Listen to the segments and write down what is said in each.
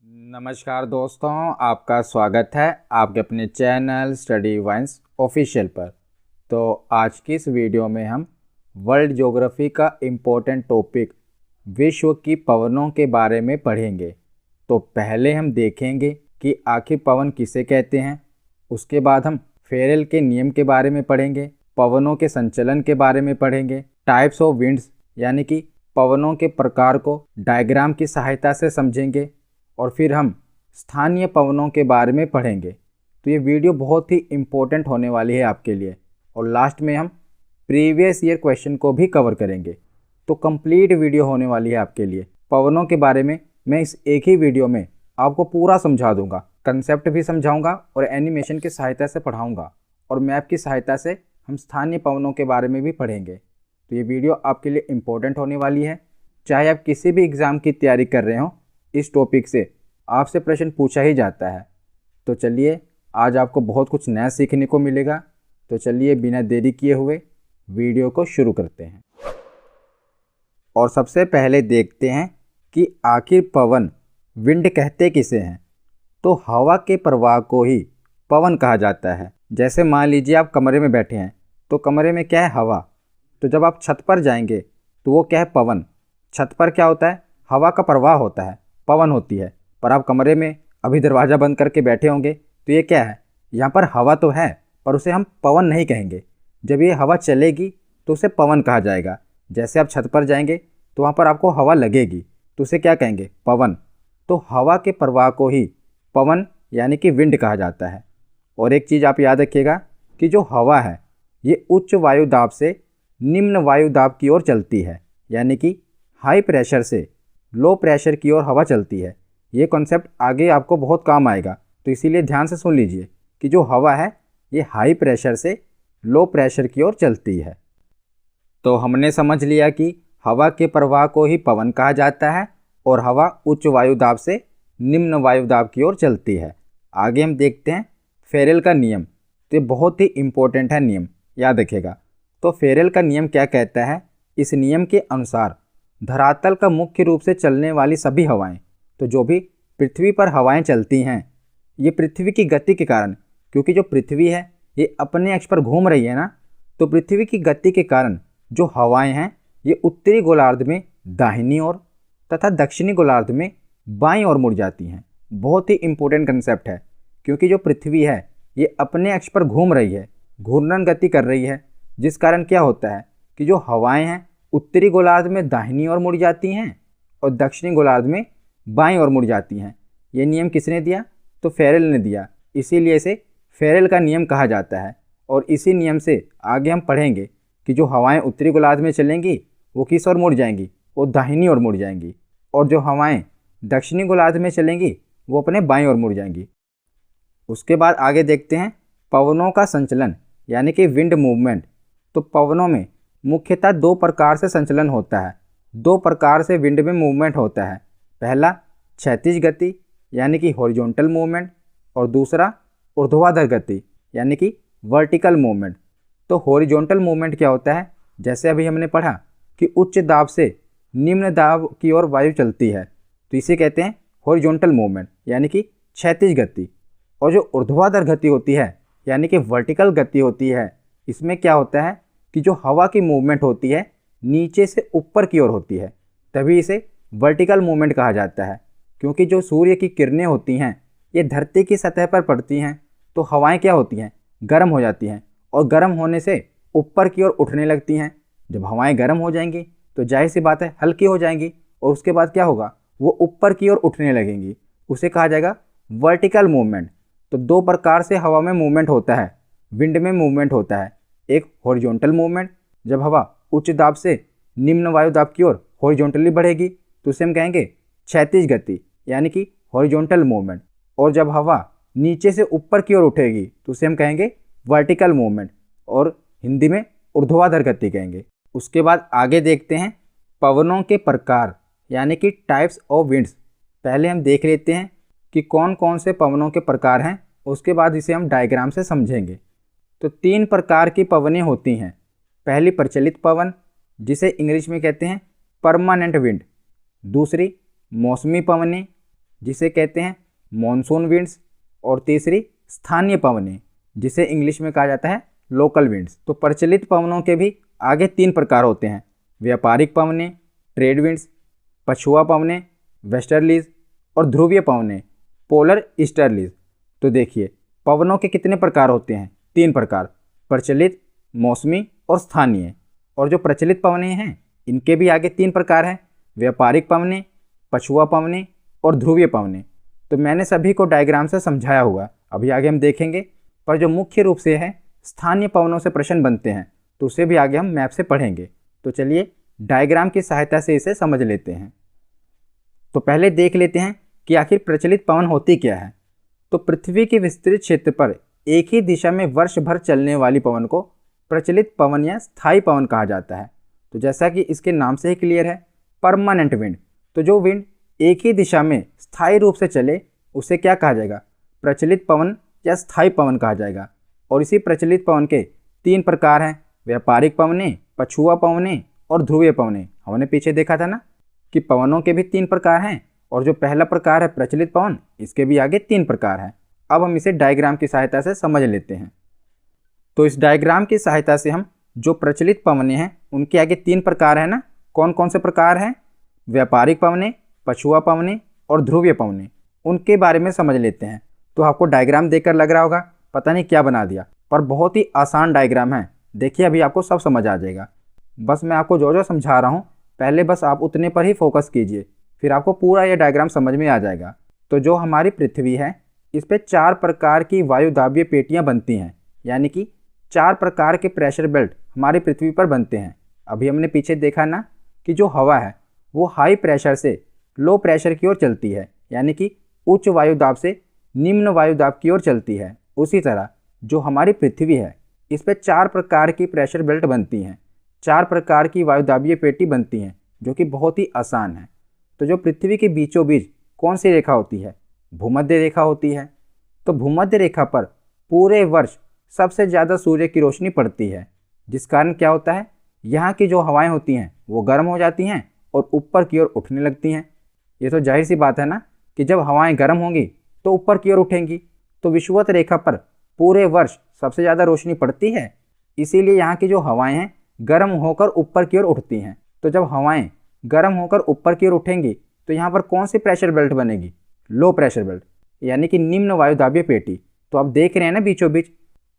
नमस्कार दोस्तों, आपका स्वागत है आपके अपने चैनल स्टडी वाइन्स ऑफिशियल पर। तो आज की इस वीडियो में हम वर्ल्ड ज्योग्राफी का इम्पोर्टेंट टॉपिक विश्व की पवनों के बारे में पढ़ेंगे। तो पहले हम देखेंगे कि आखिर पवन किसे कहते हैं। उसके बाद हम फेरेल के नियम के बारे में पढ़ेंगे, पवनों के संचलन के बारे में पढ़ेंगे, टाइप्स ऑफ विंड्स यानी कि पवनों के प्रकार को डायग्राम की सहायता से समझेंगे, और फिर हम स्थानीय पवनों के बारे में पढ़ेंगे। तो ये वीडियो बहुत ही इम्पोर्टेंट होने वाली है आपके लिए। और लास्ट में हम प्रीवियस ईयर क्वेश्चन को भी कवर करेंगे। तो कंप्लीट वीडियो होने वाली है आपके लिए। पवनों के बारे में मैं इस एक ही वीडियो में आपको पूरा समझा दूंगा, कंसेप्ट भी समझाऊंगा और एनिमेशन की सहायता से पढ़ाऊँगा, और मैप की सहायता से हम स्थानीय पवनों के बारे में भी पढ़ेंगे। तो ये वीडियो आपके लिए इम्पोर्टेंट होने वाली है। चाहे आप किसी भी एग्ज़ाम की तैयारी कर रहे हो, इस टॉपिक से आपसे प्रश्न पूछा ही जाता है। तो चलिए, आज आपको बहुत कुछ नया सीखने को मिलेगा। तो चलिए बिना देरी किए हुए वीडियो को शुरू करते हैं। और सबसे पहले देखते हैं कि आखिर पवन विंड कहते किसे हैं। तो हवा के प्रवाह को ही पवन कहा जाता है। जैसे मान लीजिए आप कमरे में बैठे हैं, तो कमरे में क्या है? हवा। तो जब आप छत पर जाएंगे तो वो क्या है? पवन। छत पर क्या होता है? हवा का प्रवाह होता है, पवन होती है। पर आप कमरे में अभी दरवाज़ा बंद करके बैठे होंगे, तो ये क्या है? यहाँ पर हवा तो है, पर उसे हम पवन नहीं कहेंगे। जब ये हवा चलेगी तो उसे पवन कहा जाएगा। जैसे आप छत पर जाएंगे तो वहाँ पर आपको हवा लगेगी, तो उसे क्या कहेंगे? पवन। तो हवा के प्रवाह को ही पवन यानी कि विंड कहा जाता है। और एक चीज़ आप याद रखिएगा कि जो हवा है ये उच्च वायु दाब से निम्न वायु दाब की ओर चलती है, यानी कि हाई प्रेशर से लो प्रेशर की ओर हवा चलती है। ये कॉन्सेप्ट आगे आपको बहुत काम आएगा, तो इसीलिए ध्यान से सुन लीजिए कि जो हवा है ये हाई प्रेशर से लो प्रेशर की ओर चलती है। तो हमने समझ लिया कि हवा के प्रवाह को ही पवन कहा जाता है और हवा उच्च वायु दाब से निम्न वायु दाब की ओर चलती है। आगे हम देखते हैं फेरेल का नियम। तो ये बहुत ही इम्पोर्टेंट है नियम, याद रखिएगा। तो फेरेल का नियम क्या कहता है? इस नियम के अनुसार धरातल का मुख्य रूप से चलने वाली सभी हवाएं, तो जो भी पृथ्वी पर हवाएं चलती हैं, ये पृथ्वी की गति के कारण, क्योंकि जो पृथ्वी है ये अपने अक्ष पर घूम रही है ना, तो पृथ्वी की गति के कारण जो हवाएं हैं ये उत्तरी गोलार्ध में दाहिनी ओर तथा दक्षिणी गोलार्ध में बाईं ओर मुड़ जाती हैं। बहुत ही इंपॉर्टेंट कंसेप्ट है, क्योंकि जो पृथ्वी है ये अपने अक्ष पर घूम रही है, घूर्णन गति कर रही है, जिस कारण क्या होता है कि जो हवाएँ हैं उत्तरी गोलार्ध में दाहिनी ओर मुड़ जाती हैं और दक्षिणी गोलार्ध में बाईं ओर मुड़ जाती हैं। ये नियम किसने दिया? तो फेरेल ने दिया। इसीलिए इसे फेरेल का नियम कहा जाता है। और इसी नियम से आगे हम पढ़ेंगे कि जो हवाएं उत्तरी गोलार्ध में चलेंगी वो किस ओर मुड़ जाएंगी? वो दाहिनी ओर मुड़ जाएंगी। और जो हवाएं दक्षिणी गोलार्ध में चलेंगी वो अपने बाईं ओर मुड़ जाएंगी। उसके बाद आगे देखते हैं पवनों का संचलन यानी कि विंड मूवमेंट। तो पवनों में मुख्यतः दो प्रकार से संचलन होता है, दो प्रकार से विंड में मूवमेंट होता है। पहला क्षैतिज गति यानी कि हॉरिजॉन्टल मूवमेंट, और दूसरा ऊर्ध्वाधर गति यानी कि वर्टिकल मूवमेंट। तो हॉरिजॉन्टल मूवमेंट क्या होता है? जैसे अभी हमने पढ़ा कि उच्च दाब से निम्न दाब की ओर वायु चलती है, तो इसे कहते हैं हॉरिजॉन्टल मूवमेंट यानी कि क्षैतिज गति। और जो ऊर्ध्वाधर गति होती है यानी कि वर्टिकल गति होती है, इसमें क्या होता है कि जो हवा की मूवमेंट होती है नीचे से ऊपर की ओर होती है, तभी इसे वर्टिकल मूवमेंट कहा जाता है। क्योंकि जो सूर्य की किरणें होती हैं ये धरती की सतह पर पड़ती हैं, तो हवाएं क्या होती हैं? गर्म हो जाती हैं, और गर्म होने से ऊपर की ओर उठने लगती हैं। जब हवाएं गर्म हो जाएंगी तो जाहिर सी बात है हल्की हो जाएंगी, और उसके बाद क्या होगा? वो ऊपर की ओर उठने लगेंगी। उसे कहा जाएगा वर्टिकल मूवमेंट। तो दो प्रकार से हवा में मूवमेंट होता है, विंड में मूवमेंट होता है। एक हॉरिजॉन्टल मूवमेंट, जब हवा उच्च दाब से निम्न वायु दाब की ओर हॉरिजॉन्टली बढ़ेगी तो उसे हम कहेंगे क्षैतिज गति यानी कि हॉरिजॉन्टल मूवमेंट। और जब हवा नीचे से ऊपर की ओर उठेगी तो उसे हम कहेंगे वर्टिकल मूवमेंट, और हिंदी में ऊर्ध्वाधर गति कहेंगे। उसके बाद आगे देखते हैं पवनों के प्रकार यानी कि टाइप्स ऑफ विंड्स। पहले हम देख लेते हैं कि कौन कौन से पवनों के प्रकार हैं, उसके बाद इसे हम डायग्राम से समझेंगे। तो तीन प्रकार की पवनें होती हैं। पहली प्रचलित पवन, जिसे इंग्लिश में कहते हैं परमानेंट विंड। दूसरी मौसमी पवनें, जिसे कहते हैं मॉनसून विंड्स, और तीसरी स्थानीय पवनें, जिसे इंग्लिश में कहा जाता है लोकल विंड्स। तो प्रचलित पवनों के भी आगे 3 प्रकार होते हैं, व्यापारिक पवनें, ट्रेड विंड्स, पछुआ पवनें, वेस्टर्लीज, और ध्रुवीय पवनें, पोलर ईस्टर्लीज। तो देखिए पवनों के कितने प्रकार होते हैं, 3 प्रकार, प्रचलित, मौसमी और स्थानीय। और जो प्रचलित पवनें हैं इनके भी आगे 3 प्रकार हैं, व्यापारिक पवनें, पछुआ पवनें और ध्रुवीय पवनें। तो मैंने सभी को डायग्राम से समझाया हुआ, अभी आगे हम देखेंगे। पर जो मुख्य रूप से है स्थानीय पवनों से प्रश्न बनते हैं, तो उसे भी आगे हम मैप से पढ़ेंगे। तो चलिए डायग्राम की सहायता से इसे समझ लेते हैं। तो पहले देख लेते हैं कि आखिर प्रचलित पवन होती क्या है। तो पृथ्वी के विस्तृत क्षेत्र पर एक ही दिशा में वर्ष भर चलने वाली पवन को प्रचलित पवन या स्थायी पवन कहा जाता है। तो जैसा कि इसके नाम से ही क्लियर है, परमानेंट विंड। तो जो विंड एक ही दिशा में स्थायी रूप से चले उसे क्या कहा जाएगा, प्रचलित पवन या स्थायी पवन कहा जाएगा। और इसी प्रचलित पवन के 3 प्रकार हैं, व्यापारिक पवनें, पछुआ पवनें और ध्रुवीय पवनें। हमने पीछे देखा था ना कि पवनों के भी 3 प्रकार हैं, और जो पहला प्रकार है प्रचलित पवन, इसके भी आगे 3 प्रकार हैं। अब हम इसे डायग्राम की सहायता से समझ लेते हैं। तो इस डायग्राम की सहायता से हम जो प्रचलित पवनें हैं उनके आगे 3 प्रकार हैं ना, कौन कौन से प्रकार हैं, व्यापारिक पवनें, पछुआ पवनें और ध्रुवीय पवनें, उनके बारे में समझ लेते हैं। तो आपको डायग्राम देखकर लग रहा होगा पता नहीं क्या बना दिया, पर बहुत ही आसान डायग्राम है। देखिए अभी आपको सब समझ आ जाएगा। बस मैं आपको जो जो समझा रहा हूँ पहले बस आप उतने पर ही फोकस कीजिए, फिर आपको पूरा यह डायग्राम समझ में आ जाएगा। तो जो हमारी पृथ्वी है इस पर 4 प्रकार की वायुदाबीय पेटियाँ बनती हैं, यानी कि 4 प्रकार के प्रेशर बेल्ट हमारी पृथ्वी पर बनते हैं। अभी हमने पीछे देखा ना कि जो हवा है वो हाई प्रेशर से लो प्रेशर की ओर चलती है, यानी कि उच्च वायुदाब से निम्न वायुदाब की ओर चलती है। उसी तरह जो हमारी पृथ्वी है इस पर 4 प्रकार की प्रेशर बेल्ट बनती हैं, 4 प्रकार की वायुदाबीय पेटी बनती हैं, जो कि बहुत ही आसान है। तो जो पृथ्वी के बीचों बीच कौन सी रेखा होती है, भूमध्य रेखा होती है। तो भूमध्य रेखा पर पूरे वर्ष सबसे ज़्यादा सूर्य की रोशनी पड़ती है, जिस कारण क्या होता है, यहाँ की जो हवाएं होती हैं वो गर्म हो जाती हैं और ऊपर की ओर उठने लगती हैं। ये तो जाहिर सी बात है ना कि जब हवाएं गर्म होंगी तो ऊपर की ओर उठेंगी। तो विषुवत रेखा पर पूरे वर्ष सबसे ज़्यादा रोशनी पड़ती है, इसीलिए यहाँ की जो हवाएं हैं गर्म होकर ऊपर की ओर उठती हैं। तो जब हवाएं गर्म होकर ऊपर की ओर उठेंगी तो यहाँ पर कौन सी प्रेशर बेल्ट बनेगी, लो प्रेशर बेल्ट, यानी कि निम्न वायुदाबीय पेटी। तो आप देख रहे हैं ना बीचों बीच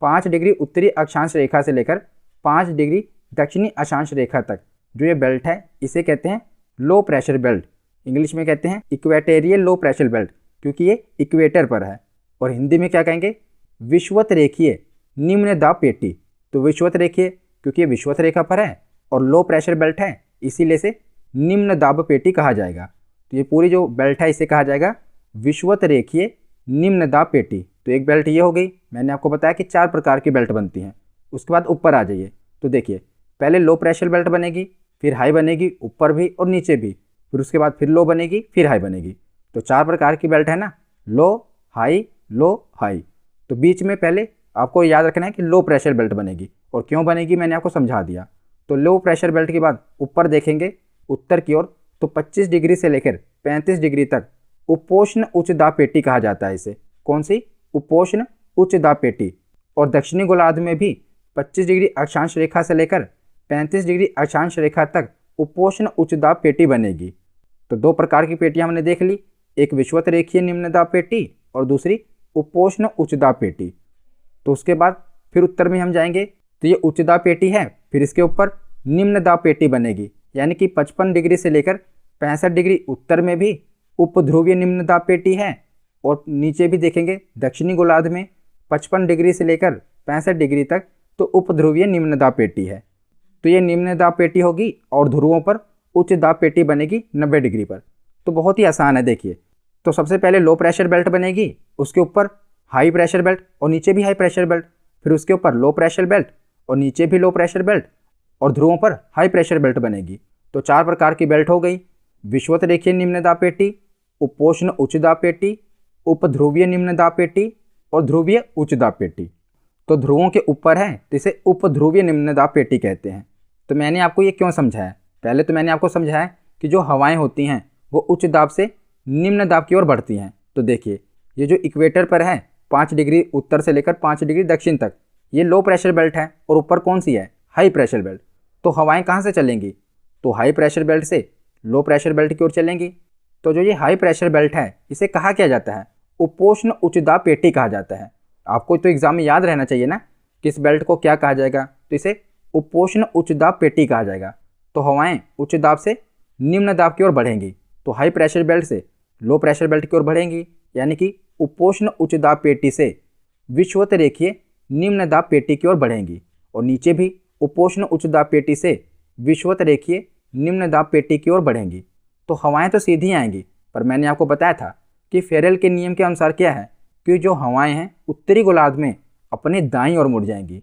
5 डिग्री उत्तरी अक्षांश रेखा से लेकर 5 डिग्री दक्षिणी अक्षांश रेखा तक जो ये बेल्ट है इसे कहते हैं लो प्रेशर बेल्ट। इंग्लिश में कहते हैं इक्वेटेरियल लो प्रेशर बेल्ट, क्योंकि ये इक्वेटर पर है। और हिंदी में क्या कहेंगे, विषुवत रेखीय निम्न दाब पेटी। तो विषुवत रेखीय क्योंकि ये विषुवत रेखा पर है और लो प्रेशर बेल्ट है, इसीलिए से निम्न दाब पेटी कहा जाएगा। तो ये पूरी जो बेल्ट है इसे कहा जाएगा विषुवत रेखीय निम्न दाब पेटी। तो एक बेल्ट ये हो गई, मैंने आपको बताया कि 4 प्रकार की बेल्ट बनती हैं। उसके बाद ऊपर आ जाइए, तो देखिए पहले लो प्रेशर बेल्ट बनेगी, फिर हाई बनेगी, ऊपर भी और नीचे भी, फिर उसके बाद फिर लो बनेगी, फिर हाई बनेगी। तो 4 प्रकार की बेल्ट है ना, लो हाई लो हाई। तो बीच में पहले आपको याद रखना है कि लो प्रेशर बेल्ट बनेगी, और क्यों बनेगी मैंने आपको समझा दिया। तो लो प्रेशर बेल्ट के बाद ऊपर देखेंगे उत्तर की ओर, तो 25 डिग्री से लेकर 35 डिग्री तक उपोष्ण उच्च दाब पेटी कहा जाता है इसे। कौन सी, उपोष्ण उच्च दाब पेटी। और दक्षिणी गोलार्ध में भी 25 डिग्री अक्षांश रेखा से लेकर 35 डिग्री अक्षांश रेखा तक उपोष्ण उच्च दाब पेटी बनेगी। तो 2 प्रकार की पेटियां हमने देख ली, एक विषुवत रेखीय निम्न दाब पेटी और दूसरी उपोष्ण उच्च दाब पेटी। तो उसके बाद फिर उत्तर में हम जाएंगे, तो ये उच्च दाब पेटी है, फिर इसके ऊपर निम्न दाब पेटी बनेगी, यानी कि 55 डिग्री से लेकर 65 डिग्री उत्तर में भी उपध्रुवीय निम्न दाब पेटी है, और नीचे भी देखेंगे दक्षिणी गोलार्ध में 55 डिग्री से लेकर 65 डिग्री तक तो उपध्रुवीय निम्न दाब पेटी है। तो ये निम्न दाब पेटी होगी और ध्रुवों पर उच्च दाब पेटी बनेगी 90 डिग्री पर। तो बहुत ही आसान है। देखिए तो सबसे पहले लो प्रेशर बेल्ट बनेगी, उसके ऊपर हाई प्रेशर बेल्ट और नीचे भी हाई प्रेशर बेल्ट, फिर उसके ऊपर लो प्रेशर बेल्ट और नीचे भी लो प्रेशर बेल्ट, और ध्रुवों पर हाई प्रेशर बेल्ट बनेगी। तो 4 प्रकार की बेल्ट हो गई, विषुवत रेखीय निम्न दाब पेटी, उपोष्ण उच्च दाब पेटी, उपध्रुवीय निम्न दाब पेटी और ध्रुवीय उच्च दाब पेटी। तो ध्रुवों के ऊपर है तो इसे उपध्रुवीय निम्न दाब पेटी कहते हैं। तो मैंने आपको ये क्यों समझाया, पहले तो मैंने आपको समझाया कि जो हवाएं होती हैं वो उच्च दाब से निम्न दाब की ओर बढ़ती हैं। तो देखिए ये जो इक्वेटर पर है 5 डिग्री उत्तर से लेकर 5 डिग्री दक्षिण तक, ये लो प्रेशर बेल्ट है और ऊपर कौन सी है, हाई प्रेशर बेल्ट। तो हवाएं कहाँ से चलेंगी, तो हाई प्रेशर बेल्ट से लो प्रेशर बेल्ट की ओर चलेंगी। तो जो ये हाई प्रेशर बेल्ट है इसे कहा क्या जाता है, उपोष्ण उच्च दाब पेटी कहा जाता है। आपको तो एग्जाम में याद रहना चाहिए ना किस बेल्ट को क्या कहा जाएगा, तो इसे उपोष्ण उच्च दाब पेटी कहा जाएगा। तो हवाएं उच्च दाब से निम्न दाब की ओर बढ़ेंगी, तो हाई प्रेशर बेल्ट से लो प्रेशर बेल्ट की ओर बढ़ेंगी, यानी कि उपोष्ण उच्च दाब पेटी से विषुवत रेखीय निम्न दाब पेटी की ओर बढ़ेंगी, और नीचे भी उपोष्ण उच्च दाब पेटी से विषुवत रेखीय निम्न दाब पेटी की ओर बढ़ेंगी। तो हवाएं तो सीधी आएंगी, पर मैंने आपको बताया था कि फेरेल के नियम के अनुसार क्या है कि जो हवाएं हैं उत्तरी गोलार्ध में अपने दाईं ओर मुड़ जाएंगी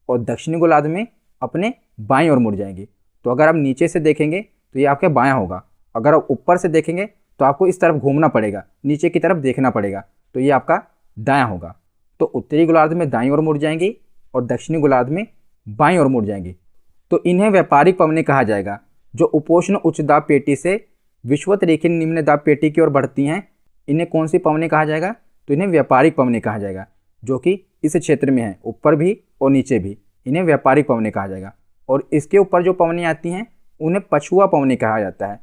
और दक्षिणी गोलार्ध में अपने बाईं ओर मुड़ जाएंगी। तो अगर आप नीचे से देखेंगे तो ये आपके बायां होगा, अगर आप ऊपर से देखेंगे तो आपको इस तरफ घूमना पड़ेगा, नीचे की तरफ देखना पड़ेगा, तो ये आपका दायां होगा। तो उत्तरी गोलार्ध में दाईं ओर मुड़ जाएंगी और दक्षिणी गोलार्ध में बाईं ओर मुड़ जाएंगी। तो इन्हें व्यापारिक पवनें कहा जाएगा। जो उपोष्ण उच्च दाब पेटी से विषुवत रेखीय निम्न दाब पेटी की ओर बढ़ती हैं, इन्हें कौन सी पवनें कहा जाएगा, तो इन्हें व्यापारिक पवनें कहा जाएगा, जो कि इस क्षेत्र में है, ऊपर भी और नीचे भी, इन्हें व्यापारिक पवनें कहा जाएगा। और इसके ऊपर जो पवनें आती हैं उन्हें पछुआ पवनें कहा जाता है।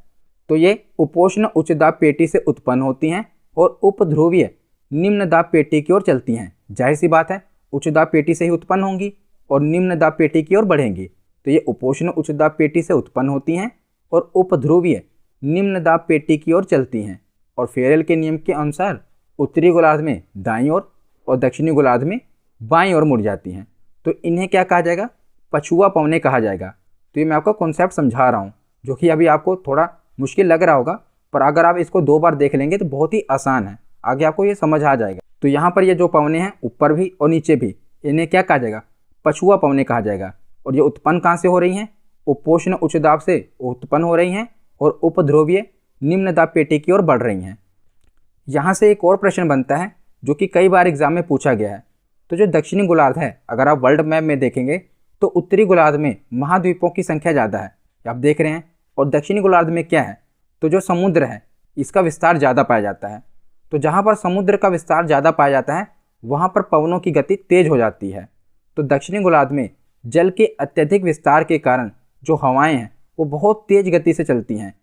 तो ये उपोष्ण उच्च दाब पेटी से उत्पन्न होती हैं और उपध्रुवीय निम्न दाब पेटी की ओर चलती हैं। जाहिर सी बात है उच्च दाब पेटी से ही उत्पन्न होंगी और निम्न दाब पेटी की ओर बढ़ेंगी। तो ये उपोष्ण उच्च दाब पेटी से उत्पन्न होती हैं और उपध्रुवीय निम्न दाब पेटी की ओर चलती हैं, और फेरेल के नियम के अनुसार उत्तरी गोलार्ध में दाईं ओर और दक्षिणी गोलार्ध में बाईं ओर मुड़ जाती हैं। तो इन्हें क्या कहा जाएगा, पछुआ पवनें कहा जाएगा। तो ये मैं आपको कॉन्सेप्ट समझा रहा हूँ, जो कि अभी आपको थोड़ा मुश्किल लग रहा होगा, पर अगर आप इसको 2 बार देख लेंगे तो बहुत ही आसान है, आगे आपको ये समझ आ जाएगा। तो यहाँ पर ये जो पवनें हैं ऊपर भी और नीचे भी, इन्हें क्या कहा जाएगा, पछुआ पवनें कहा जाएगा। और ये उत्पन्न कहाँ से हो रही हैं, उपोष्ण उच्च दाब से उत्पन्न हो रही हैं और उपध्रुवीय निम्न दाब पेटी की ओर बढ़ रही हैं। यहाँ से एक और प्रश्न बनता है जो कि कई बार एग्जाम में पूछा गया है। तो जो दक्षिणी गोलार्ध है, अगर आप वर्ल्ड मैप में देखेंगे तो उत्तरी गोलार्ध में महाद्वीपों की संख्या ज़्यादा है, आप देख रहे हैं, और दक्षिणी गोलार्ध में क्या है, तो जो समुद्र है इसका विस्तार ज़्यादा पाया जाता है। तो जहाँ पर समुद्र का विस्तार ज़्यादा पाया जाता है वहाँ पर पवनों की गति तेज हो जाती है। तो दक्षिणी गोलार्ध में जल के अत्यधिक विस्तार के कारण जो हवाएं हैं वो बहुत तेज गति से चलती हैं,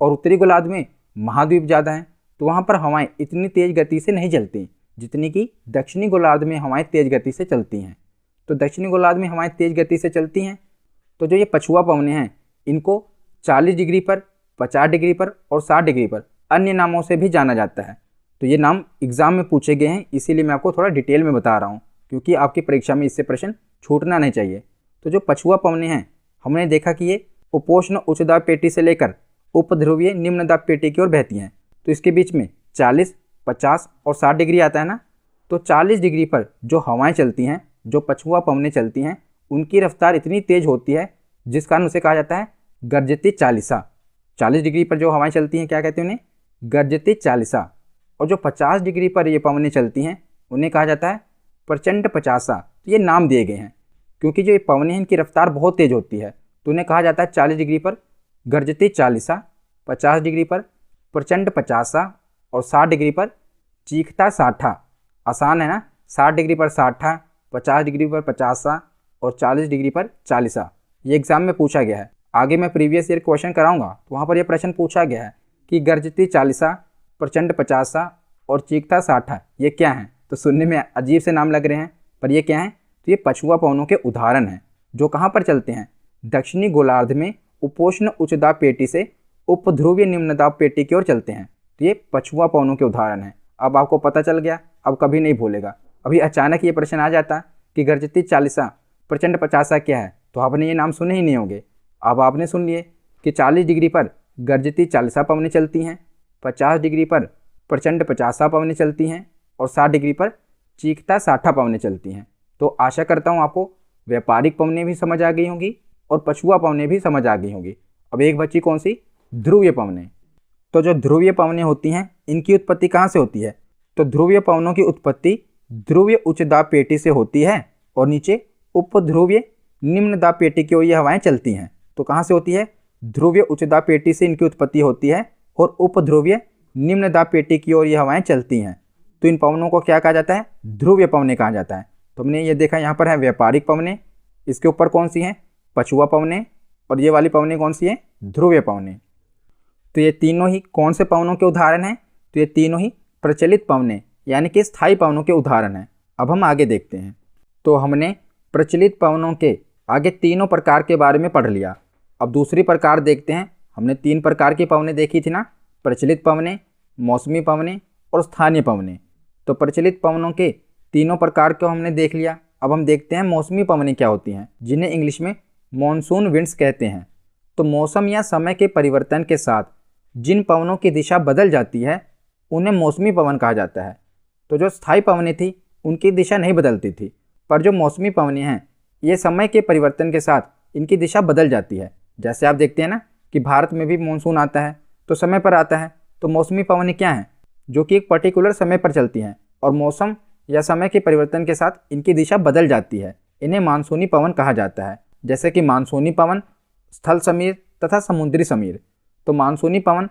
और उत्तरी गोलार्ध में महाद्वीप ज़्यादा हैं तो वहाँ पर हवाएं इतनी तेज गति से नहीं चलती जितनी कि दक्षिणी गोलार्ध में हवाएं तेज गति से चलती हैं। तो दक्षिणी गोलार्ध में हवाएं तेज गति से चलती हैं। तो जो ये पछुआ पवनें हैं इनको 40 डिग्री पर, 50 डिग्री पर और 60 डिग्री पर अन्य नामों से भी जाना जाता है। तो ये नाम एग्जाम में पूछे गए हैं, इसीलिए मैं आपको थोड़ा डिटेल में बता रहा हूँ, क्योंकि आपकी परीक्षा में इससे प्रश्न छूटना नहीं चाहिए। तो जो पछुआ पवनें हैं हमने देखा कि ये उपोष्ण उच्च दाब पेटी से लेकर उपध्रुवीय निम्न दाब पेटी की ओर बहती हैं। तो इसके बीच में 40, 50 और 60 डिग्री आता है ना। तो 40 डिग्री पर जो हवाएं चलती हैं, जो पछुआ पवनें चलती हैं, उनकी रफ्तार इतनी तेज होती है जिस कारण उसे कहा जाता है गर्जती चालिसा। 40 डिग्री पर जो हवाएं चलती हैं क्या कहते हैं उन्हें, गर्जती चालिसा। और जो 50 डिग्री पर ये पवनें चलती हैं उन्हें कहा जाता है प्रचंड पचासा। तो ये नाम दिए गए हैं क्योंकि जो ये पवनें हैं इनकी रफ्तार बहुत तेज होती है, तो उन्हें कहा जाता है 40 डिग्री पर गर्जती चालिसा, 50 डिग्री पर प्रचंड पचासा और 60 डिग्री पर चीखता साठा। आसान है ना, 60 डिग्री पर साठा, 50 डिग्री पर पचासा और 40 डिग्री पर चालीसा। ये एग्जाम में पूछा गया है। आगे मैं प्रीवियस ईयर क्वेश्चन कराऊंगा तो वहाँ पर यह प्रश्न पूछा गया है कि गर्जती चालीसा, प्रचंड पचासा और चीखता साठा ये क्या हैं। तो सुनने में अजीब से नाम लग रहे हैं, पर ये क्या हैं, तो ये पछुआ पवनों के उदाहरण हैं जो कहाँ पर चलते हैं, दक्षिणी गोलार्ध में उपोष्ण उच्च दाब पेटी से उपध्रुवीय निम्न दाब पेटी की ओर चलते हैं। तो ये पछुआ पवनों के उदाहरण हैं। अब आपको पता चल गया, अब कभी नहीं भूलेगा। अभी अचानक ये प्रश्न आ जाता कि गर्जती चालीसा, प्रचंड पचासा क्या है, तो आपने ये नाम सुने ही नहीं होंगे। अब आपने सुन लिए कि 40 डिग्री पर गर्जती चालीसा पवनें चलती हैं, 50 डिग्री पर प्रचंड पचासा पवनें चलती हैं और 60 डिग्री पर चीखता साठा पवनें चलती हैं। तो आशा करता हूँ आपको व्यापारिक पवनें भी समझ आ गई होंगी और पछुआ पवनें भी समझ आ गई होंगी। अब एक बची कौन सी, ध्रुवीय पवनें। तो जो ध्रुवीय पवनें होती हैं इनकी उत्पत्ति कहाँ से होती है, तो ध्रुवीय पवनों की उत्पत्ति ध्रुवीय उच्च दाब पेटी से होती है और नीचे उपध्रुवीय निम्न दाब पेटी की ओर ये हवाएं चलती हैं। तो कहाँ से होती है, ध्रुवीय उच्च दाब पेटी से इनकी उत्पत्ति होती है और उपध्रुवीय निम्न दाब पेटी की ओर ये हवाएं चलती हैं, तो इन पवनों को क्या कहा जाता है? ध्रुवीय पवनें कहा जाता है। तो हमने ये देखा यहाँ पर है व्यापारिक पवनें, इसके ऊपर कौन सी हैं? पछुआ पवनें, और ये वाली पवनें कौन सी हैं? ध्रुवीय पवनें। तो ये तीनों ही कौन से पवनों के उदाहरण हैं? तो ये तीनों ही प्रचलित पवनें यानी कि स्थायी पवनों के उदाहरण हैं। अब हम आगे देखते हैं। तो हमने प्रचलित पवनों के आगे तीनों प्रकार के बारे में पढ़ लिया। अब दूसरी प्रकार देखते हैं। हमने 3 प्रकार की पवनें देखी थी ना, प्रचलित पवनें, मौसमी पवनें और स्थानीय पवनें। तो प्रचलित पवनों के तीनों प्रकार को हमने देख लिया। अब हम देखते हैं मौसमी पवनें क्या होती हैं, जिन्हें इंग्लिश में मॉनसून विंड्स कहते हैं। तो मौसम या समय के परिवर्तन के साथ जिन पवनों की दिशा बदल जाती है उन्हें मौसमी पवन कहा जाता है। तो जो स्थायी पवनें थी उनकी दिशा नहीं बदलती थी, पर जो मौसमी पवनें हैं ये समय के परिवर्तन के साथ इनकी दिशा बदल जाती है। जैसे आप देखते हैं ना कि भारत में भी मानसून आता है तो समय पर आता है। तो मौसमी पवनें क्या हैं? जो कि एक पर्टिकुलर समय पर चलती हैं और मौसम या समय के परिवर्तन के साथ इनकी दिशा बदल जाती है। इन्हें मानसूनी पवन कहा जाता है। जैसे कि मानसूनी पवन, स्थल समीर तथा समुद्री समीर। तो मानसूनी पवन,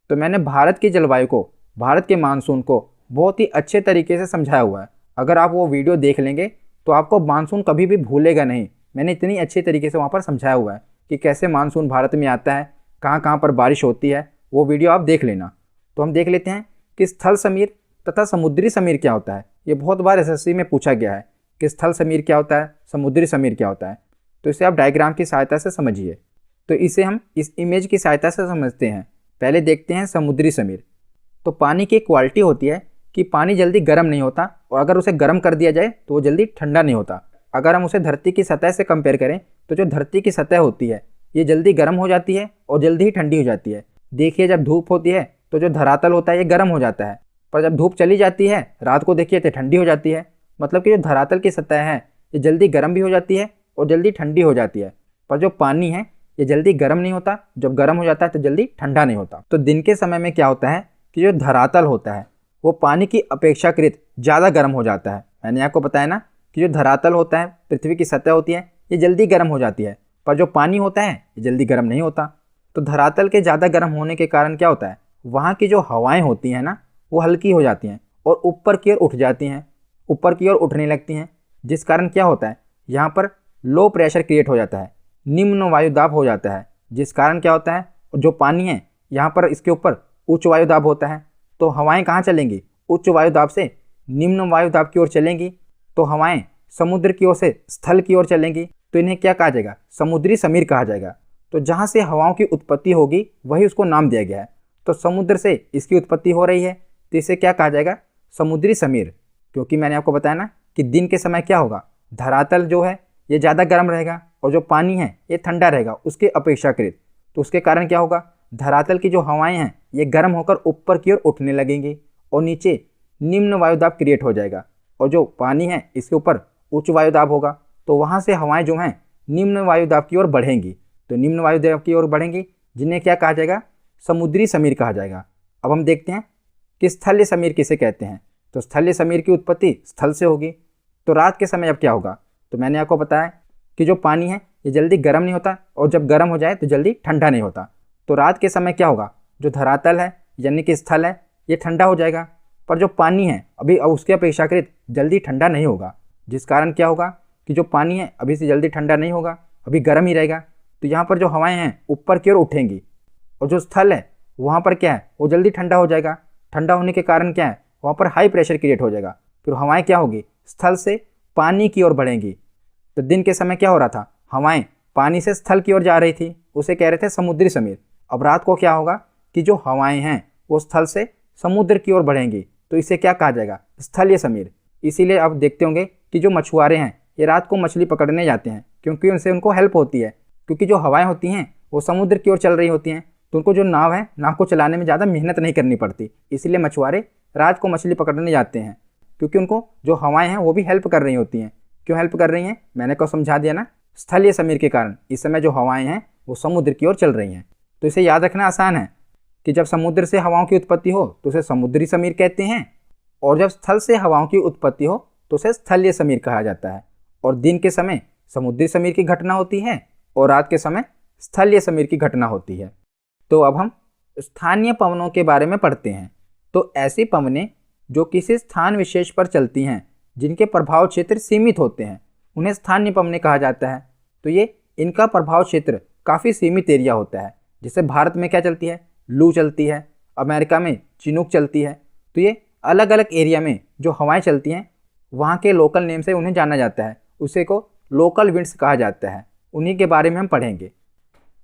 तो मैंने भारत की जलवायु को, भारत के मानसून को बहुत ही अच्छे तरीके से समझाया हुआ है। अगर आप वो वीडियो देख लेंगे तो आपको मानसून कभी भी भूलेगा नहीं। मैंने इतनी अच्छे तरीके से वहाँ पर समझाया हुआ है कि कैसे मानसून भारत में आता है, कहाँ कहाँ पर बारिश होती है, वो वीडियो आप देख लेना। तो हम देख लेते हैं कि स्थल समीर तथा समुद्री समीर क्या होता है। ये बहुत बार एसएससी में पूछा गया है कि स्थल समीर क्या होता है, समुद्री समीर क्या होता है। तो इसे आप डायग्राम की सहायता से समझिए। तो इसे हम इस इमेज की सहायता से समझते हैं। पहले देखते हैं समुद्री समीर। तो पानी की क्वालिटी होती है कि पानी जल्दी गर्म नहीं होता, और अगर उसे गर्म कर दिया जाए तो वो जल्दी ठंडा नहीं होता। अगर हम उसे धरती की सतह से कंपेयर करें तो जो धरती की सतह होती है ये जल्दी गर्म हो जाती है और जल्दी ही ठंडी हो जाती है। देखिए जब धूप होती है तो जो धरातल होता है ये गर्म हो जाता है, पर जब धूप चली जाती है रात को देखिए तो ठंडी हो जाती है। मतलब कि जो धरातल की सतह है ये जल्दी गर्म भी हो जाती है और जल्दी ठंडी हो जाती है। पर जो पानी है ये जल्दी गर्म नहीं होता, जब गर्म हो जाता है तो जल्दी ठंडा नहीं होता। तो दिन के समय में क्या होता है कि जो धरातल होता है वो पानी की अपेक्षाकृत ज़्यादा गर्म हो जाता है। मैंने आपको बताया ना कि जो धरातल होता है, पृथ्वी की सतह होती है, ये जल्दी गर्म हो जाती है, पर जो पानी होता है ये जल्दी गर्म नहीं होता। तो धरातल के ज़्यादा गर्म होने के कारण क्या होता है, वहाँ की जो हवाएं होती हैं ना वो हल्की हो जाती हैं और ऊपर की ओर उठ जाती हैं, ऊपर की ओर उठने लगती हैं, जिस कारण क्या होता है यहाँ पर लो प्रेशर क्रिएट हो जाता है, निम्न वायुदाब हो जाता है। जिस कारण क्या होता है जो पानी है यहाँ पर इसके ऊपर उच्च वायुदाब होता है। तो हवाएं कहाँ चलेंगी? उच्च वायुदाब से निम्न वायुदाब की ओर चलेंगी। तो हवाएं समुद्र की ओर से स्थल की ओर चलेंगी, तो इन्हें क्या कहा जाएगा? समुद्री समीर कहा जाएगा। तो जहाँ से हवाओं की उत्पत्ति होगी वही उसको नाम दिया गया है। तो समुद्र से इसकी उत्पत्ति हो रही है तो इसे क्या कहा जाएगा? समुद्री समीर। क्योंकि मैंने आपको बताया ना कि दिन के समय क्या होगा, धरातल जो है ये ज़्यादा गर्म रहेगा और जो पानी है ये ठंडा रहेगा उसके अपेक्षाकृत। तो उसके कारण क्या होगा, धरातल की जो हवाएं हैं ये गर्म होकर ऊपर की ओर उठने लगेंगी और नीचे निम्न वायुदाब क्रिएट हो जाएगा, और जो पानी है इसके ऊपर उच्च वायुदाब होगा। तो वहाँ से हवाएं जो हैं निम्न वायुदाब की ओर बढ़ेंगी। तो निम्न वायुदाब की ओर बढ़ेंगी जिन्हें क्या कहा जाएगा? समुद्री समीर कहा जाएगा। अब हम देखते हैं कि स्थलीय समीर किसे कहते हैं। तो स्थलीय समीर की उत्पत्ति स्थल से होगी। तो रात के समय अब क्या होगा, तो मैंने आपको बताया कि जो पानी है ये जल्दी गर्म नहीं होता और जब गर्म हो जाए तो जल्दी ठंडा नहीं होता। तो रात के समय क्या होगा, जो धरातल है यानी कि स्थल है ये ठंडा हो जाएगा, पर जो पानी है अभी उसके अपेक्षाकृत जल्दी ठंडा नहीं होगा। जिस कारण क्या होगा कि जो पानी है अभी से जल्दी ठंडा नहीं होगा, अभी गर्म ही रहेगा। तो यहाँ पर जो हवाएं हैं ऊपर की ओर उठेंगी और जो स्थल है वहाँ पर क्या है वो जल्दी ठंडा हो जाएगा। ठंडा होने के कारण क्या है, वहाँ पर हाई प्रेशर क्रिएट हो जाएगा। फिर हवाएं क्या होगी, स्थल से पानी की ओर बढ़ेंगी। तो दिन के समय क्या हो रहा था, हवाएं पानी से स्थल की ओर जा रही थी, उसे कह रहे थे समुद्री समीर। अब रात को क्या होगा कि जो हवाएं हैं वो स्थल से समुद्र की ओर बढ़ेंगी, तो इसे क्या कहा जाएगा? स्थलीय समीर। इसीलिए आप देखते होंगे कि जो मछुआरे हैं ये रात को मछली पकड़ने जाते हैं, क्योंकि उनसे उनको हेल्प होती है। क्योंकि जो हवाएं होती हैं वो समुद्र की ओर चल रही होती हैं, तो उनको जो नाव है, नाव को चलाने में ज़्यादा मेहनत नहीं करनी पड़ती। इसीलिए मछुआरे रात को मछली पकड़ने जाते हैं, क्योंकि उनको जो हवाएं हैं वो भी हेल्प कर रही होती हैं। क्यों हेल्प कर रही हैं, मैंने को समझा दिया ना, स्थलीय समीर के कारण इस समय जो हवाएं हैं वो समुद्र की ओर चल रही हैं। तो इसे याद रखना आसान है कि जब समुद्र से हवाओं की उत्पत्ति हो तो उसे समुद्री समीर कहते हैं, और जब स्थल से हवाओं की उत्पत्ति हो तो उसे स्थलीय समीर कहा जाता है। और दिन के समय समुद्री समीर की घटना होती है और रात के समय स्थलीय समीर की घटना होती है। तो अब हम स्थानीय पवनों के बारे में पढ़ते हैं। तो ऐसी पवनें जो किसी स्थान विशेष पर चलती हैं, जिनके प्रभाव क्षेत्र सीमित होते हैं, उन्हें स्थानीय पवनें कहा जाता है। तो ये इनका प्रभाव क्षेत्र काफ़ी सीमित एरिया होता है। जैसे भारत में क्या चलती है, लू चलती है, अमेरिका में चिनूक चलती है। तो ये अलग अलग एरिया में जो हवाएं चलती हैं, वहाँ के लोकल नेम से उन्हें जाना जाता है, उसे को लोकल विंड्स कहा जाता है। उन्हीं के बारे में हम पढ़ेंगे।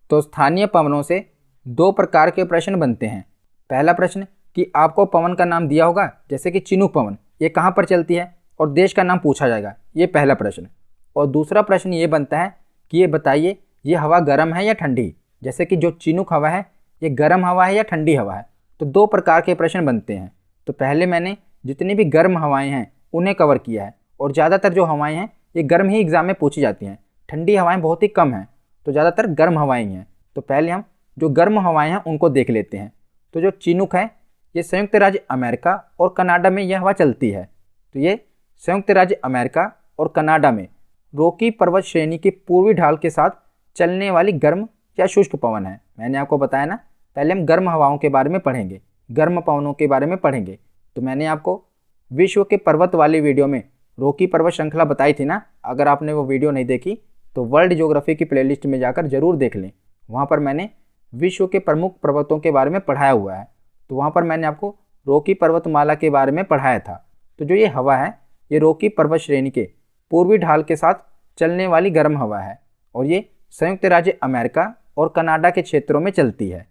तो स्थानीय पवनों से दो प्रकार के प्रश्न बनते हैं। पहला प्रश्न कि आपको पवन का नाम दिया होगा, जैसे कि चिनूक पवन, ये कहाँ पर चलती है, और देश का नाम पूछा जाएगा, ये पहला प्रश्न। और दूसरा प्रश्न ये बनता है कि ये बताइए ये हवा गर्म है या ठंडी, जैसे कि जो चिनूक हवा है ये गर्म हवा है या ठंडी हवा है। तो दो प्रकार के प्रश्न बनते हैं। तो पहले मैंने जितनी भी गर्म हवाएं हैं उन्हें कवर किया है, और ज़्यादातर जो हवाएं हैं ये गर्म ही एग्जाम में पूछी जाती हैं। ठंडी हवाएं बहुत ही कम हैं, तो ज़्यादातर गर्म हवाएं हैं। तो पहले हम जो गर्म हवाएं हैं उनको देख लेते हैं। तो जो चिनूक है ये संयुक्त राज्य अमेरिका और कनाडा में यह हवा चलती है। तो ये संयुक्त राज्य अमेरिका और कनाडा में रॉकी पर्वत श्रेणी के पूर्वी ढाल के साथ चलने वाली गर्म या शुष्क पवन है। मैंने आपको बताया ना, पहले हम गर्म हवाओं के बारे में पढ़ेंगे, गर्म पवनों के बारे में पढ़ेंगे। तो मैंने आपको विश्व के पर्वत वाली वीडियो में रॉकी पर्वत श्रृंखला बताई थी ना। अगर आपने वो वीडियो नहीं देखी तो वर्ल्ड ज्योग्राफी की प्लेलिस्ट में जाकर जरूर देख लें। वहाँ पर मैंने विश्व के प्रमुख पर्वतों के बारे में पढ़ाया हुआ है। तो वहाँ पर मैंने आपको रॉकी पर्वतमाला के बारे में पढ़ाया था। तो जो ये हवा है ये रॉकी पर्वत श्रेणी के पूर्वी ढाल के साथ चलने वाली गर्म हवा है, और ये संयुक्त राज्य अमेरिका और कनाडा के क्षेत्रों में चलती है।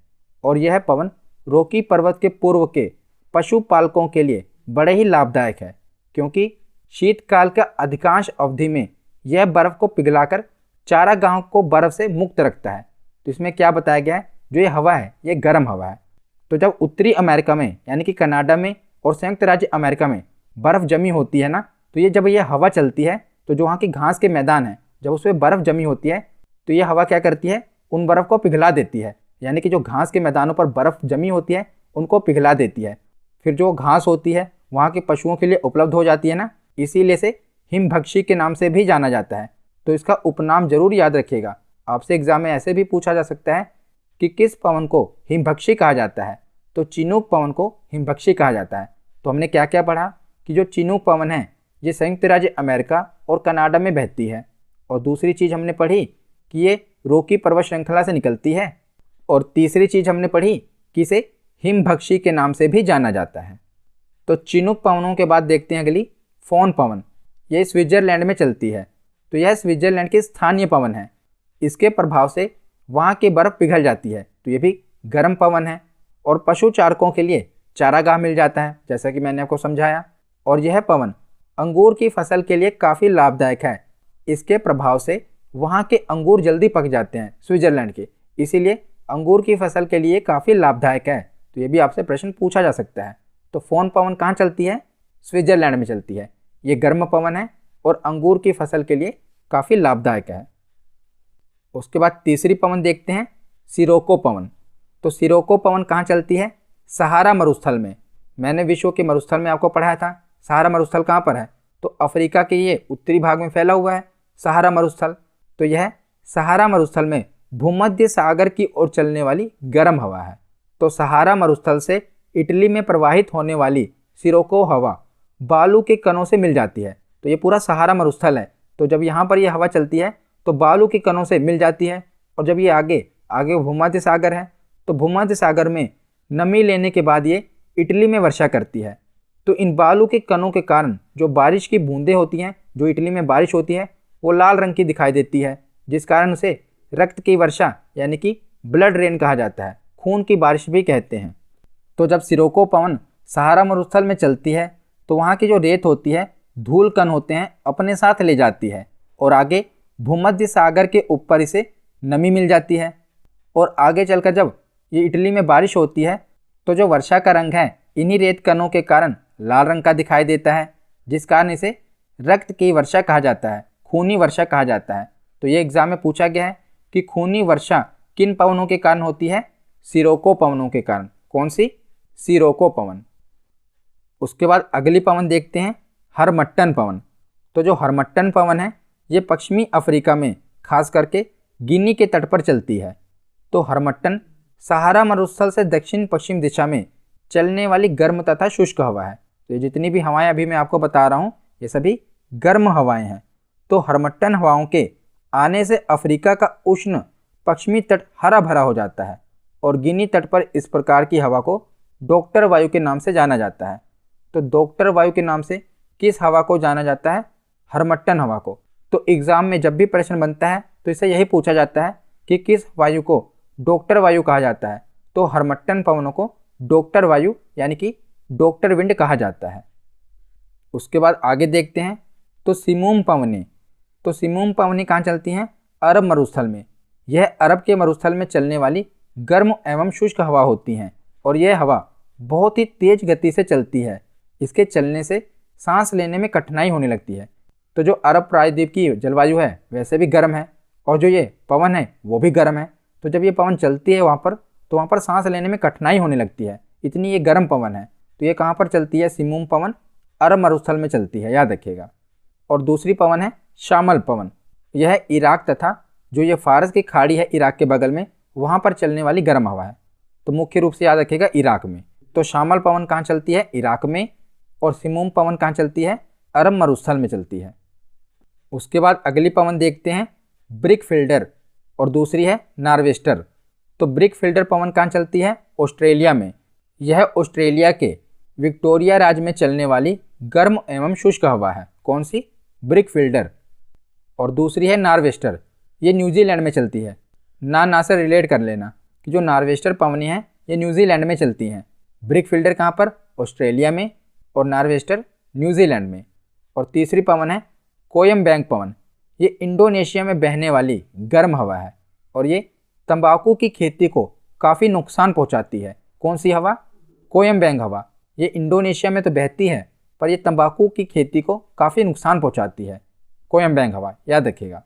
और यह पवन रॉकी पर्वत के पूर्व के पशुपालकों के लिए बड़े ही लाभदायक है, क्योंकि शीतकाल का अधिकांश अवधि में यह बर्फ़ को पिघलाकर चारागाहों को बर्फ़ से मुक्त रखता है। तो इसमें क्या बताया गया है, जो ये हवा है ये गर्म हवा है। तो जब उत्तरी अमेरिका में यानी कि कनाडा में और संयुक्त राज्य अमेरिका में बर्फ़ जमी होती है ना, तो ये जब यह हवा चलती है तो जो वहाँ की घास के मैदान है, जब उसमें बर्फ़ जमी होती है तो ये हवा क्या करती है, उन बर्फ़ को पिघला देती है। यानी कि जो घास के मैदानों पर बर्फ़ जमी होती है उनको पिघला देती है। फिर जो घास होती है वहाँ के पशुओं के लिए उपलब्ध हो जाती है ना, इसीलिए से हिमभक्षी के नाम से भी जाना जाता है। तो इसका उपनाम जरूर याद रखिएगा। आपसे एग्जाम में ऐसे भी पूछा जा सकता है कि किस पवन को हिमभक्षी कहा जाता है, तो चिनूक पवन को हिमभक्षी कहा जाता है। तो हमने क्या क्या पढ़ा कि जो चिनूक पवन है ये संयुक्त राज्य अमेरिका और कनाडा में बहती है। और दूसरी चीज़ हमने पढ़ी कि ये रॉकी पर्वत श्रृंखला से निकलती है। और तीसरी चीज़ हमने पढ़ी कि इसे हिमभक्षी के नाम से भी जाना जाता है। तो चिनूक पवनों के बाद देखते हैं अगली फोन पवन। ये स्विट्जरलैंड में चलती है। तो यह स्विट्जरलैंड की स्थानीय पवन है। इसके प्रभाव से वहाँ की बर्फ़ पिघल जाती है। तो ये भी गर्म पवन है, और पशु चारकों के लिए चारागाह मिल जाता है, जैसा कि मैंने आपको समझाया। और यह पवन अंगूर की फसल के लिए काफ़ी लाभदायक है। इसके प्रभाव से वहाँ के अंगूर जल्दी पक जाते हैं स्विट्जरलैंड के, इसीलिए अंगूर की फसल के लिए काफ़ी लाभदायक है। तो ये भी आपसे प्रश्न पूछा जा सकता है। तो फोन पवन कहाँ चलती है, स्विट्जरलैंड में चलती है। ये गर्म पवन है और अंगूर की फसल के लिए काफ़ी लाभदायक है। उसके बाद तीसरी पवन देखते हैं, सिरोको पवन। तो सिरोको पवन कहाँ चलती है, सहारा मरुस्थल में। मैंने विश्व के मरुस्थल में आपको पढ़ाया था। सहारा मरुस्थल कहाँ पर है, तो अफ्रीका के ये उत्तरी भाग में फैला हुआ है सहारा मरुस्थल। तो यह सहारा मरुस्थल में भूमध्य सागर की ओर चलने वाली गर्म हवा है। तो सहारा मरुस्थल से इटली में प्रवाहित होने वाली सिरोको हवा बालू के कणों से मिल जाती है। तो ये पूरा सहारा मरुस्थल है। तो जब यहाँ पर यह हवा चलती है तो बालू के कणों से मिल जाती है, और जब ये आगे आगे भूमध्य सागर है तो भूमध्य सागर में नमी लेने के बाद ये इटली में वर्षा करती है। तो इन बालू के कणों के कारण जो बारिश की बूंदें होती हैं, जो इटली में बारिश होती है, वो लाल रंग की दिखाई देती है, जिस कारण उसे रक्त की वर्षा यानी कि ब्लड रेन कहा जाता है, खून की बारिश भी कहते हैं। तो जब सिरोको पवन सहारा मरुस्थल में चलती है तो वहाँ की जो रेत होती है, धूल कण होते हैं, अपने साथ ले जाती है, और आगे भूमध्य सागर के ऊपर इसे नमी मिल जाती है। और आगे चलकर जब ये इटली में बारिश होती है तो जो वर्षा का रंग है इन्हीं रेत कणों के कारण लाल रंग का दिखाई देता है, जिस कारण इसे रक्त की वर्षा कहा जाता है, खूनी वर्षा कहा जाता है। तो ये एग्जाम में पूछा गया है कि खूनी वर्षा किन पवनों के कारण होती है, सिरोको पवनों के कारण। कौन सी, सिरोको पवन। उसके बाद अगली पवन देखते हैं, हरमट्टन पवन। तो जो हरमट्टन पवन है ये पश्चिमी अफ्रीका में खास करके गिनी के तट पर चलती है। तो हरमट्टन सहारा मरुस्थल से दक्षिण पश्चिम दिशा में चलने वाली गर्म तथा शुष्क हवा है। तो ये जितनी भी हवाएं अभी मैं आपको बता रहा हूँ ये सभी गर्म हवाएं हैं। तो हरमट्टन हवाओं के आने से अफ्रीका का उष्ण पश्चिमी तट हरा भरा हो जाता है और गिनी तट पर इस प्रकार की हवा को डॉक्टर वायु के नाम से जाना जाता है। तो डॉक्टर वायु के नाम से किस हवा को जाना जाता है? हरमट्टन हवा को। तो एग्जाम में जब भी प्रश्न बनता है तो इससे यही पूछा जाता है कि किस वायु को डॉक्टर वायु कहा जाता है। तो हरमट्टन पवनों को डॉक्टर वायु यानी कि डॉक्टर विंड कहा जाता है। उसके बाद आगे देखते हैं तो सिमूम पवनें। तो सिमूम पवनें कहाँ चलती हैं? अरब मरुस्थल में। यह अरब के मरुस्थल में चलने वाली गर्म एवं शुष्क हवा होती हैं और यह हवा बहुत ही तेज गति से चलती है। इसके चलने से सांस लेने में कठिनाई होने लगती है। तो जो अरब प्रायद्वीप की जलवायु है वैसे भी गर्म है और जो ये पवन है वो भी गर्म है। तो जब ये पवन चलती है वहाँ पर तो वहाँ पर सांस लेने में कठिनाई होने लगती है, इतनी ये गर्म पवन है। तो ये कहाँ पर चलती है? सिमूम पवन अरब मरुस्थल में चलती है, याद रखिएगा। और दूसरी पवन है शामल पवन। यह है इराक तथा जो ये फारस की खाड़ी है इराक के बगल में वहाँ पर चलने वाली गर्म हवा है। तो मुख्य रूप से याद रखिएगा इराक में। तो शामल पवन कहाँ चलती है? इराक में। और सिमूम पवन कहाँ चलती है? अरब मरुस्थल में चलती है। उसके बाद अगली पवन देखते हैं ब्रिक फिल्डर और दूसरी है नार्वेस्टर। तो ब्रिक फिल्डर पवन कहाँ चलती है? ऑस्ट्रेलिया में। यह ऑस्ट्रेलिया के विक्टोरिया राज्य में चलने वाली गर्म एवं शुष्क हवा है। कौन सी? Brick fielder. और दूसरी है नार्वेस्टर, ये न्यूजीलैंड में चलती है। ना से रिलेट कर लेना कि जो नार्वेस्टर पवनें हैं ये न्यूजीलैंड में चलती हैं। ब्रिक फिल्डर कहाँ पर? ऑस्ट्रेलिया में। और नार्वेस्टर न्यूजीलैंड में। और तीसरी पवन है कोयम्बैंग पवन। ये इंडोनेशिया में बहने वाली गर्म हवा है और ये तंबाकू की खेती को काफ़ी नुकसान पहुंचाती है। कौन सी हवा? कोयम्बैंग हवा। ये इंडोनेशिया में तो बहती है पर ये तंबाकू की खेती को काफ़ी नुकसान पहुंचाती है, कोयम्बैंग हवा, याद रखिएगा।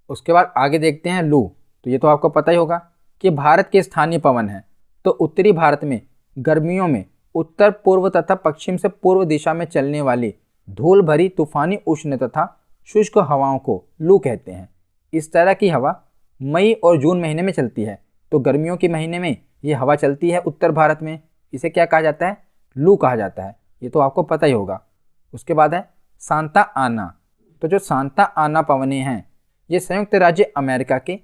उसके बाद आगे देखते हैं लू। तो ये तो आपको पता ही होगा कि भारत के स्थानीय पवन है। तो उत्तरी भारत में गर्मियों में उत्तर पूर्व तथा पश्चिम से पूर्व दिशा में चलने वाली धूल भरी तूफानी उष्ण तथा शुष्क हवाओं को लू कहते हैं। इस तरह की हवा मई और जून महीने में चलती है। तो गर्मियों के महीने में ये हवा चलती है उत्तर भारत में, इसे क्या कहा जाता है? लू कहा जाता है। ये तो आपको पता ही होगा। उसके बाद है सांता आना। तो जो सांता आना पवनें हैं ये संयुक्त राज्य अमेरिका के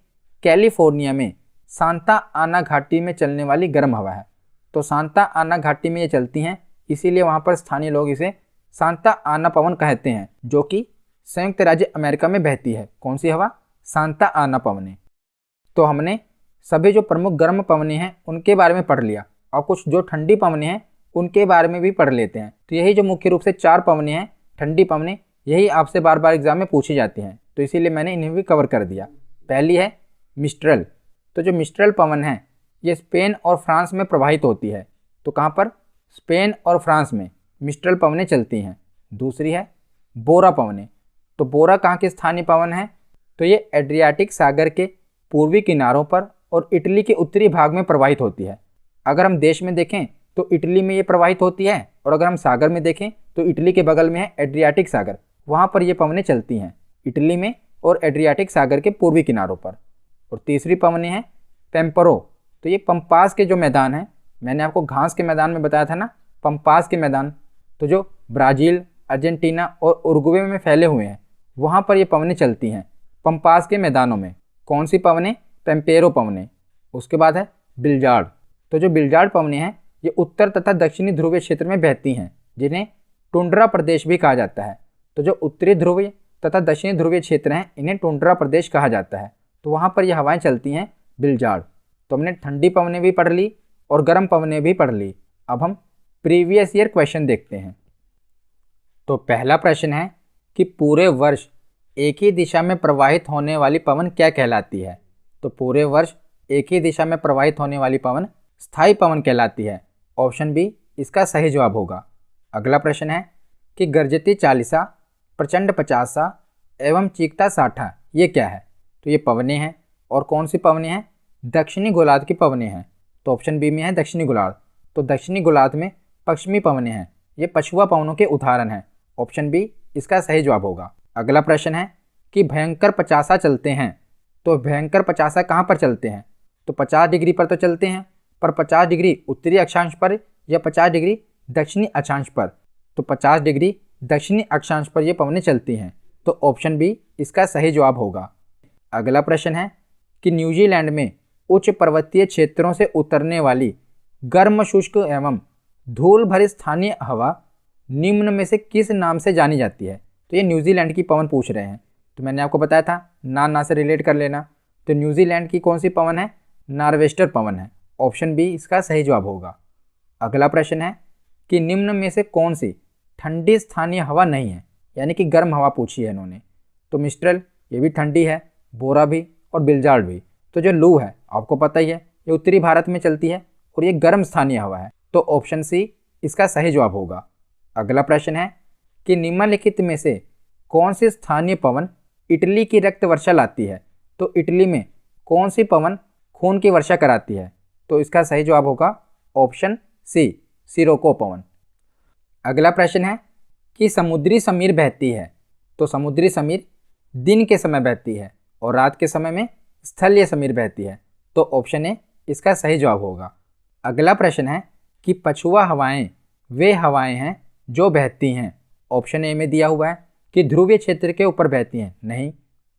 कैलिफोर्निया में सांता आना घाटी में चलने वाली गर्म हवा है। तो सांता आना घाटी में ये चलती हैं, इसीलिए वहाँ पर स्थानीय लोग इसे सांता आना पवन कहते हैं, जो कि संयुक्त राज्य अमेरिका में बहती है। कौन सी हवा? सांता आना पवनें। तो हमने सभी जो प्रमुख गर्म पवनें हैं उनके बारे में पढ़ लिया और कुछ जो ठंडी पवनें हैं उनके बारे में भी पढ़ लेते हैं। तो यही जो मुख्य रूप से 4 पवनें हैं ठंडी पवनें, यही आपसे बार बार एग्जाम में पूछी जाती हैं, तो इसीलिए मैंने इन्हें भी कवर कर दिया। पहली है मिस्ट्रल। तो जो मिस्ट्रल पवन है ये स्पेन और फ्रांस में प्रवाहित होती है। तो कहाँ पर? स्पेन और फ्रांस में मिस्ट्रल पवनें चलती हैं। दूसरी है बोरा पवनें। तो बोरा कहाँ के स्थानीय पवन है? तो ये एड्रियाटिक सागर के पूर्वी किनारों पर और इटली के उत्तरी भाग में प्रवाहित होती है। अगर हम देश में देखें तो इटली में ये प्रवाहित होती है और अगर हम सागर में देखें तो इटली के बगल में है एड्रियाटिक सागर, वहाँ पर ये पवनें चलती हैं, इटली में और एड्रियाटिक सागर के पूर्वी किनारों पर। और तीसरी पवनें हैं पेम्परो। तो ये पंपास के जो मैदान हैं, मैंने आपको घास के मैदान में बताया था ना, पंपास के मैदान, तो जो ब्राज़ील, अर्जेंटीना और उरुग्वे में फैले हुए हैं वहाँ पर ये पवनें चलती हैं, पंपास के मैदानों में। कौन सी पवनें? पेम्पेरो पवनें। उसके बाद है बिल्जार्ड। तो जो बिल्जार्ड पवनें हैं ये उत्तर तथा दक्षिणी ध्रुवीय क्षेत्र में बहती हैं, जिन्हें टुंड्रा प्रदेश भी कहा जाता है। तो जो उत्तरी ध्रुवीय तथा दक्षिणी ध्रुवीय क्षेत्र हैं इन्हें टुंड्रा प्रदेश कहा जाता है। तो वहाँ पर ये हवाएं चलती हैं बिल्जार्ड। तो हमने ठंडी पवनें भी पढ़ ली और गर्म पवनें भी पढ़ ली। अब हम प्रीवियस ईयर क्वेश्चन देखते हैं। तो पहला प्रश्न है कि पूरे वर्ष एक ही दिशा में प्रवाहित होने वाली पवन क्या कहलाती है? तो पूरे वर्ष एक ही दिशा में प्रवाहित होने वाली पवन स्थायी पवन कहलाती है। ऑप्शन बी इसका सही जवाब होगा। अगला प्रश्न है कि गर्जती 40, प्रचंड 50 एवं चीखता 60 ये क्या है? तो ये पवनें हैं। और कौन सी पवनें हैं? दक्षिणी गोलार्ध की पवनें हैं। तो ऑप्शन बी में है दक्षिणी गोलार्ध। तो दक्षिणी गोलार्ध में पश्चिमी पवनें हैं, ये पछुआ पवनों के उदाहरण हैं। ऑप्शन बी इसका सही जवाब होगा। अगला प्रश्न है कि भयंकर 50 चलते हैं। तो भयंकर 50 कहाँ पर चलते हैं? तो 50 डिग्री पर तो चलते हैं, पर 50 डिग्री उत्तरी अक्षांश पर या 50 डिग्री दक्षिणी अक्षांश पर। तो 50 डिग्री दक्षिणी अक्षांश पर ये पवनें चलती हैं। तो ऑप्शन बी इसका सही जवाब होगा। अगला प्रश्न है कि न्यूजीलैंड में उच्च पर्वतीय क्षेत्रों से उतरने वाली गर्म शुष्क एवं धूल भरी स्थानीय हवा निम्न में से किस नाम से जानी जाती है। तो ये न्यूजीलैंड की पवन पूछ रहे हैं। तो मैंने आपको बताया था ना से रिलेट कर लेना। तो न्यूजीलैंड की कौन सी पवन है? नॉर्वेस्टर पवन है। ऑप्शन बी इसका सही जवाब होगा। अगला प्रश्न है कि निम्न में से कौन सी ठंडी स्थानीय हवा नहीं है, यानी कि गर्म हवा पूछी है इन्होंने। तो मिस्ट्रल ये भी ठंडी है, बोरा भी और बिल्जार्ड भी। तो जो लू है आपको पता ही है, ये उत्तरी भारत में चलती है और ये गर्म स्थानीय हवा है। तो ऑप्शन सी इसका सही जवाब होगा। अगला प्रश्न है कि निम्नलिखित में से कौन सी स्थानीय पवन इटली की रक्त वर्षा लाती है। तो इटली में कौन सी पवन खून की वर्षा कराती है। तो इसका सही जवाब होगा ऑप्शन सी सिरोको पवन। अगला प्रश्न है कि समुद्री समीर बहती है। तो समुद्री समीर दिन के समय बहती है और रात के समय में स्थलीय समीर बहती है। तो ऑप्शन ए इसका सही जवाब होगा। अगला प्रश्न है कि पछुआ हवाएं वे हवाएं हैं जो बहती हैं। ऑप्शन ए में दिया हुआ है कि ध्रुवीय क्षेत्र के ऊपर बहती हैं, नहीं।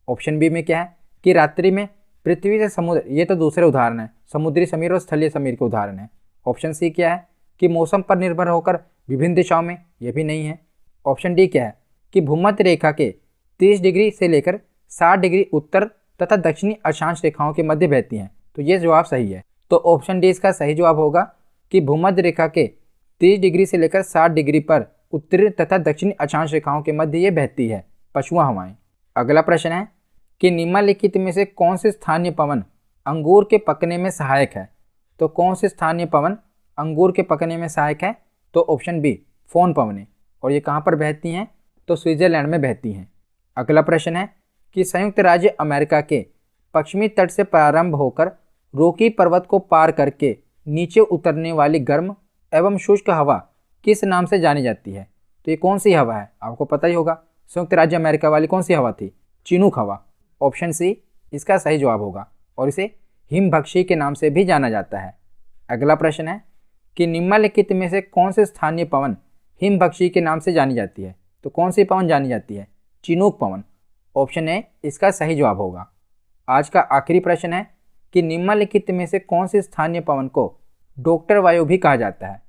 ऑप्शन बी में क्या है कि रात्रि में पृथ्वी से समुद्र, ये तो दूसरे उदाहरण है, समुद्री समीर और स्थलीय समीर के उदाहरण है। ऑप्शन सी क्या है कि मौसम पर निर्भर होकर विभिन्न दिशाओं में, ये भी नहीं है। ऑप्शन डी क्या है कि भूमध्य रेखा के 30 डिग्री से लेकर 60 डिग्री उत्तर तथा दक्षिणी अक्षांश रेखाओं के मध्य बहती हैं। तो ये जवाब सही है। तो ऑप्शन डी इसका सही जवाब होगा कि भूमध्य रेखा के 30 डिग्री से लेकर 60 डिग्री पर उत्तरी तथा दक्षिणी अक्षांश रेखाओं के मध्य ये बहती है पछुआ हवाएं। अगला प्रश्न है कि निम्नलिखित में से कौन सी स्थानीय पवन अंगूर के पकने में सहायक है। तो कौन सी स्थानीय पवन अंगूर के पकने में सहायक है। तो ऑप्शन बी फोन पवनें। और ये कहाँ पर बहती हैं? तो स्विट्जरलैंड में बहती हैं। अगला प्रश्न है कि संयुक्त राज्य अमेरिका के पश्चिमी तट से प्रारंभ होकर रॉकी पर्वत को पार करके नीचे उतरने वाली गर्म एवं शुष्क हवा किस नाम से जानी जाती है। तो ये कौन सी हवा है? आपको पता ही होगा, संयुक्त राज्य अमेरिका वाली कौन सी हवा थी? चिनूक हवा। ऑप्शन सी इसका सही जवाब होगा और इसे हिमभक्षी के नाम से भी जाना जाता है। अगला प्रश्न है कि निम्नलिखित में से कौन से स्थानीय पवन हिमभक्षी के नाम से जानी जाती है। तो कौन सी पवन जानी जाती है? Chinook Pawan. ऑप्शन ए इसका सही जवाब होगा। आज का आखिरी प्रश्न है कि निम्नलिखित में से कौन सी स्थानीय पवन को डॉक्टर वायु भी कहा जाता है।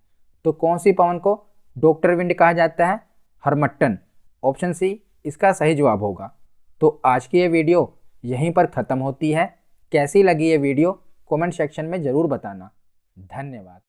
तो कौन सी पवन को डॉक्टर विंड कहा जाता है? हरमट्टन। ऑप्शन सी इसका सही जवाब होगा। तो आज की ये वीडियो यहीं पर ख़त्म होती है। कैसी लगी ये वीडियो कमेंट सेक्शन में ज़रूर बताना। धन्यवाद।